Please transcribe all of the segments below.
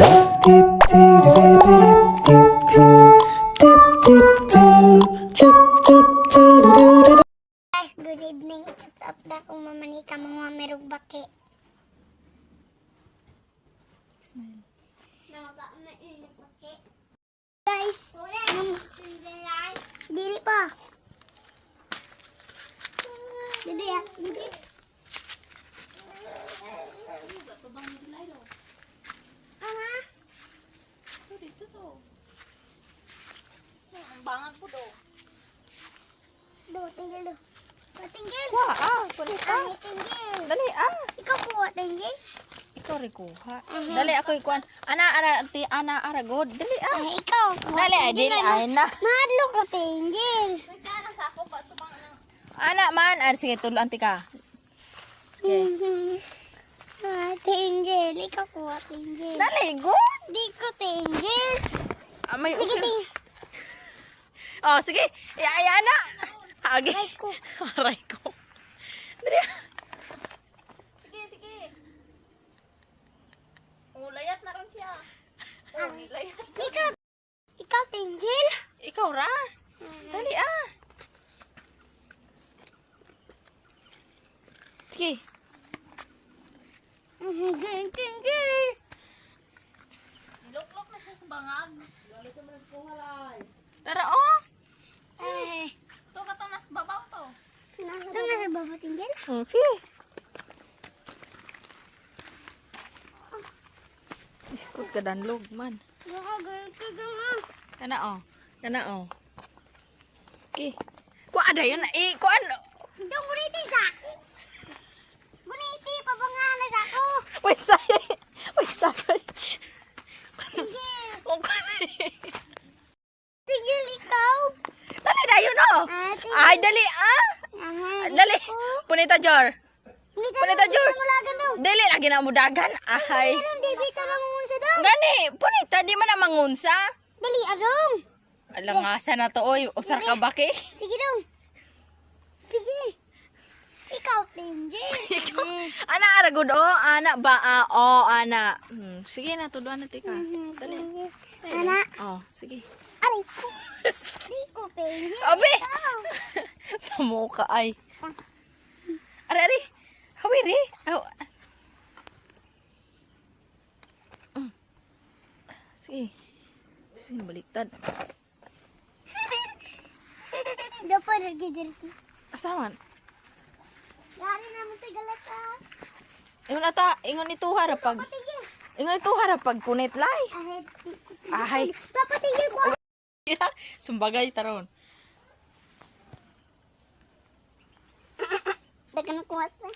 Guys, good evening. It's up na kung mamanika mga merong baki. Guys, dili pa. Dili ya, dili. Aha. Dito to. Ang bangag po do. Tinggal do. Tinggal. Wah, kunin ka. Tinggal. Dali, Ikaw kuha tinggal. Ikaw rin kuha. Dali, ako ikuan. Ana, ara, god. Dali, Ikaw. Dali, dili, na. Madlo ka tinggal. Ana, man. Sige, tulo, anti ka. Okay. Tinggal. Ikaw kuha tinggal. Dali, god. Di ko tinggal. May Sige, okay. tinggal. Oh, sige. Ayan na. Agi. Aray ko. Dali. Sige. Layat na rin siya. Layat. Ikaw tinggal. Ikaw ra. Dali, Sige. Tinggal. Loklok na siya sa bangag. Tara, Ito ka to, nas babaw to. Ito nga sa baba tinggal. Sige. Iskot ka danlog man. Kana, Okay. Kuha ada yun. Kuhaan. Dong guniti sa ako. Guniti, pabangana sa ako. Wait, say. Tinggal ikaw. Dali na yun, Ay, dali, Dali. Punita, Jor. Punita, Jor. Dali, lagi na mudagan. Ay. Dibita lang mo sa dong. Gani, punita, di man na mangunsa. Dali, arong. Alangasa na to, oy. Usar ka baki. Sige dong. Sige. Ikaw, tinggal. Ana, aragod, Ana ba? Ana. Sige na, tuduan na, tika. Dali. Ana. Sige. Aray ko. Siko, tinggal. Abi! Sa mukha ay. Ari. Hawiri. Sige. Sige, baliktad. Dapat lagi dito. Asaman. Dari naman tayo galat Ingon ito harapag. Tinggal. Ingon ito harapag punit lay. Ahay. Dapat tinggal ko. Sumbagay taron. Dagan ko asa.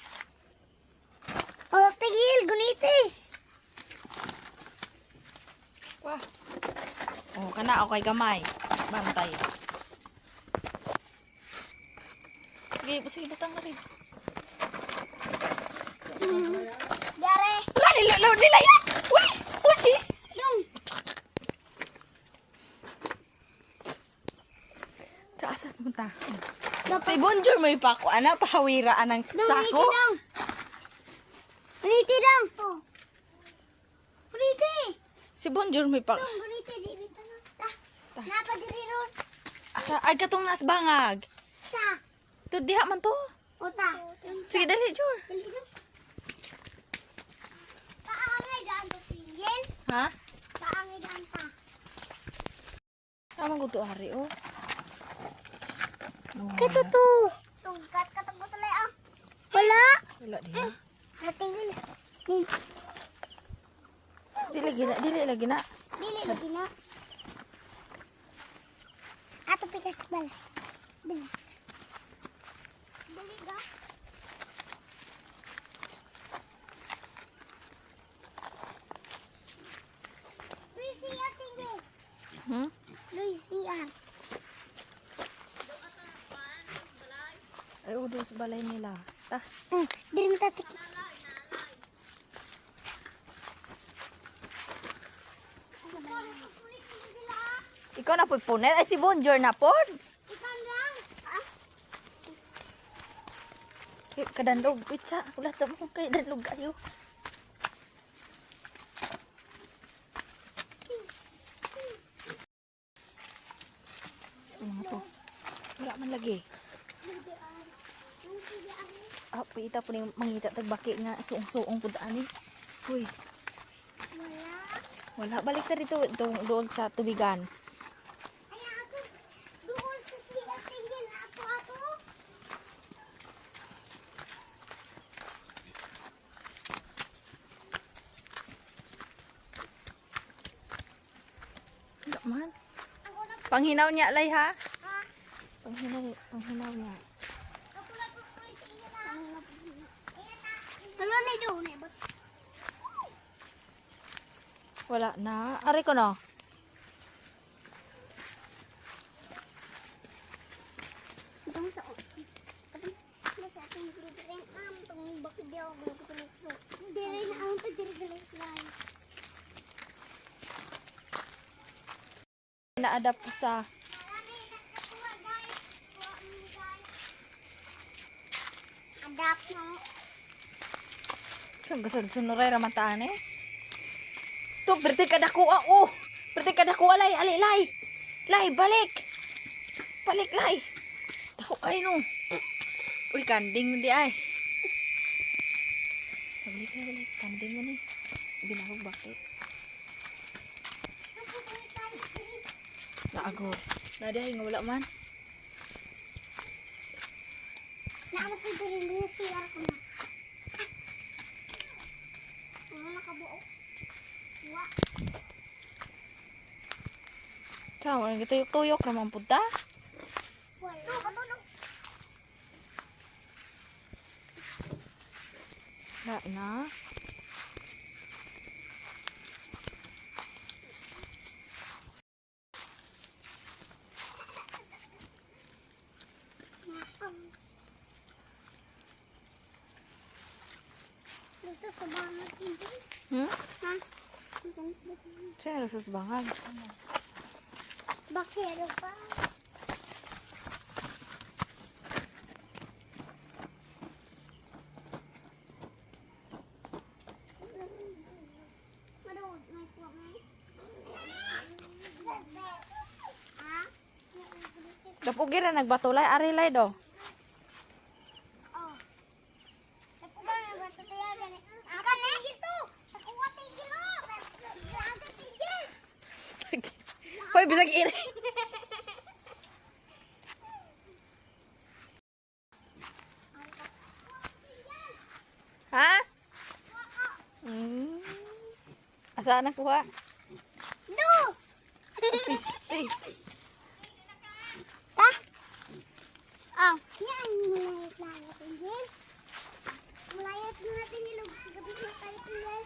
Tinggal, guniti. Wah. Kana okay gamay. Bantay. Sige, butang na rin. Dari. Wala, nila yan! Uy! Yung. Saan punta? Si Bonjour may pako. Pahawiraan ng sako? Guniti dong. Guniti. Si Bonjour may pako. Guniti, di bita na. Napa diri ron. Ay, katong nas bangag. Ta. Ito, diha man to. Uta. Sige, dali, Jor. Paangay daan to singgil. Ha? Paangay daan ta. Tama ko to, Ari, Katuto. Tungkat katong ko talay Wala. Wala din. Hatingin. Dili lagi na. Dili lagi na. Ato pikas balay. Dili. Dili ga. Lucia tinggi. Lucia. Ay, udo sa balay nila. Ta. Diri mo tatik. Ikaw na po punit. Ay, si Bonjour na po. Ikan lang. Kadandog, pizza. Ulat sa mo kay dandog kayo. lagi. Ah, pita po ning mangita tagbaki nga suong-suong pud ani. Uy, wala balik ta dito doon sa tubigan. Wala man. Panghinaw niya lay ha. Panghinaw niya. Wala na. Ari ko no. Na-adapt ko sa adapt mo. siyang sunod-sunuray ramataan eh. To, berarti kada kuha, oh. Berarti kada kuha, lay, ali, lay. Lay, balik. Balik, lay. Tako kayo, no. Uy, kanding di ay. Balik, balik. Kanding mo ni. Binahog bakit. Naagor. Nadahay nga wala man. Naamot ko din yung CR ko na. Wala nakabuo. Wa. Tama, nagtuyok-tuyok naman punta. Wala. Katulog. Wala na. Gusto sa bangat hindi. Hmm? Ha? Siya nasusbangan. Bakero pa. Madod, may kuha may. Ha? Dapugira nagbatulay, arilay do. Oh. Tapos ba na ba tutaya gani? Akan na gito. Nakuha tigil ho. Aga tigil. Hoy, bisag iri. Ha? Hmm. Asa nakuha? No. Pisti. Ta. Oh. Yan mulayat lang tigil. Mulayat na natin yung gabi na tayo tigil.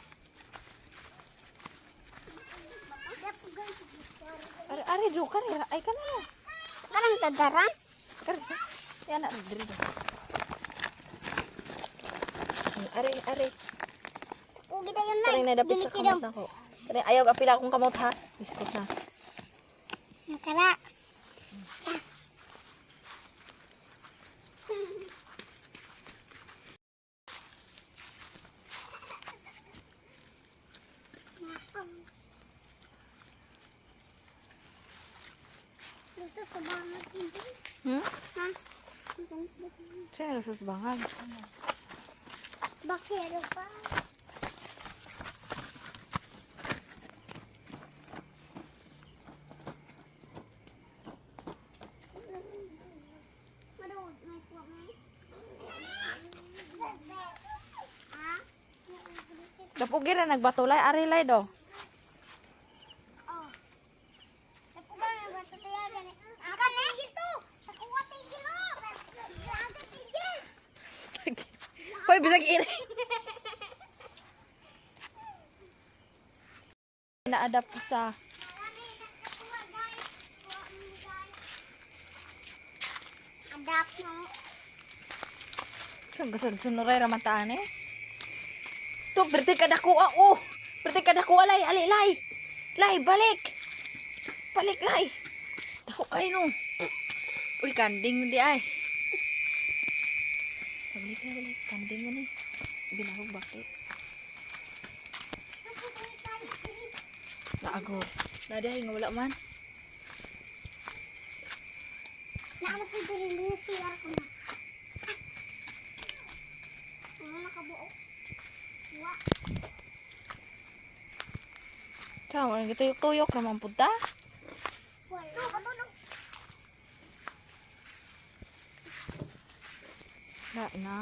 Ari do kan ay kan ano? Karang tadaran? Kar. Ya nak diri. Ari. Ugi tayo na. Kani na dapat sa kamot nako. Kani ayaw apila akong kamot ha. Biskot na. Nakara. Gusto sa bangat hindi. Hmm? Ha? Siya nasusbangan. Bakero pa. Madod, may kuha may. Ha? Dapugira nagbatulay, arilay do. Oh. Tapos ba na ba tutaya gani? Akan na gito. Nakuha tigil ho. Aga tigil. Hoy, bisag iri. Na-adapt ko sa adapt mo. siyang sunod-sunuray ramataan eh. To, berarti kada kuha, oh. Berarti kada kuha, lay, ali, lay. Lay, balik. Balik, lay. Tako kayo, no. Uy, kanding di ay. Balik. Kanding mo ni. Binahog bakit. Naagor. Nadahay nga wala man. Ano po din yung CR ko na? Ano nakabuo? Wa. Sama, gituyok-tuyok naman punta. Wala. Katulog. Wala na.